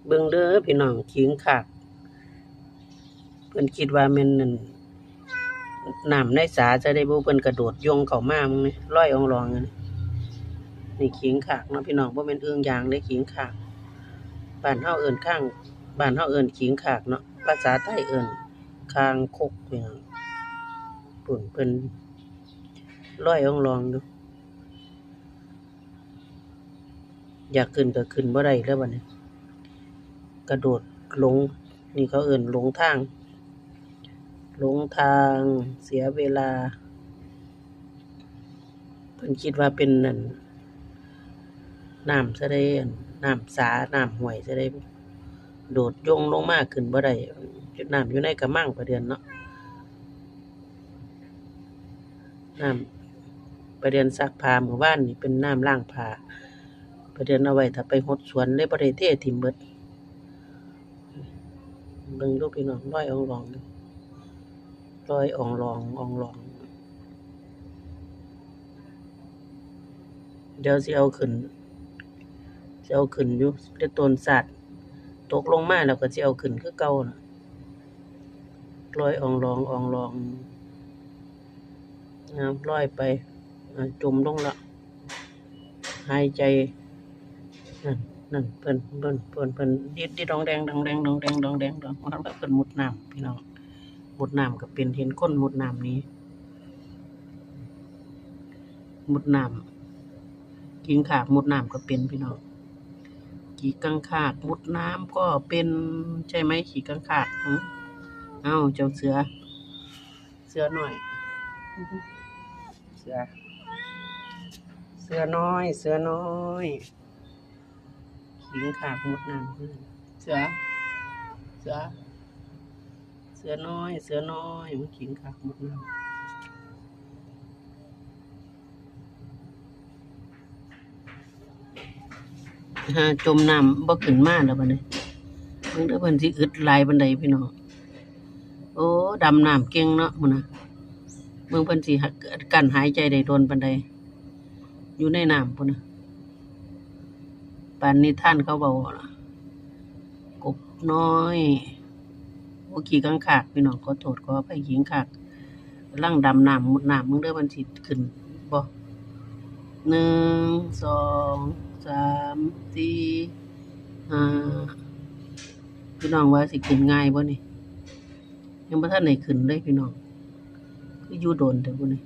เบิ่งเด้อพี่น้องขิงขากเพิ่นคิดว่าแม่นนั่นน้ำในสาจะได้บ่เพิ่นกระโดดย่องเข้ามามึงนี่ลอยอองลองนี่นี่ขิงขากเนาะพี่น้องบ่แม่นอึ่งยางเด้ขิงขากบ้านเฮาเอิ้นข้างบ้านเฮาเอิ้นขิงขากเนาะภาษาไทยเอิ้นคางคกพี่น้องปุ่นเพิ่นลอยอองลองอยู่อยากขึ้นก็ขึ้นบ่ได้แล้วบัดนี้กระโดดลงนี่เขาเอิ้นหลงทางเสียเวลาเพิ่นคิดว่าเป็นนั่นน้ำซะได้อั่นน้ำสาน้ำห้วยซะได้โดดย่งลงมาขึ้นบ่ได้น้ำอยู่ในกระมังประเดือนเนาะน้ำประเดือนซักผ้าเมื่อวานนี่เป็นน้ำล้างผ้าประเดือนเอาไว้ถ้าไปหดสวนเลยบ่ได้เททิ่มเบิดเบิ่งดูพี่น้องลอยอองลองลอยอ่องลองอ่องลองเดี๋ยวสิเอาขึ้นอยู่เดี๋ยวต้นสัตว์ตกลงมาแล้วก็สิเอาขึ้นคือเก่าน่ะลอยอ่องลองอ่องลองลอยไปจมลงละหายใจนั่นเพิ่นดิดดองแดงดองแดงดองแดงดองแดงดองแล้วเพิ่นมุดน้ำพี่น้องมุดน้ำก็เป็นเห็นคนมุดน้ำนี้มุดน้ำขิงขากมุดน้ำก็เป็นพี่น้องขี่กังขากมุดน้ำก็เป็นใช่ไหมขี่กังขากเอ้าเจ้าเสือหน่อยเสือน้อยขิงขากมุดน้ำเสือน้อยมันขิงขากมุดน้ำจมน้ำบ่ขึ้นมาแล้วบัดนี้เพิ่นเด้อเพิ่นสิอึดหลายปานใดพี่น้องโอ้ดำน้ำเก่งเนาะมื้อน่ะเบิ่งเพิ่นสิกั้นหายใจได้โดนปานใดอยู่ในน้ำพุ่นน่ะปานนิทานเขาเว้าล่ะกบน้อยโอ้ขี่กังขากพี่น้องขอโทษขออภัยขิงขากกำลังดำน้ำมุดน้ำมึงเด้อมันสิขึ้นบ่1 2 3 4 5พี่น้องว่าสิขึ้นง่ายบ่นี่ยังบ่ทันได้ขึ้นเลยพี่น้องคืออยู่โดนแต่พุ่นนี่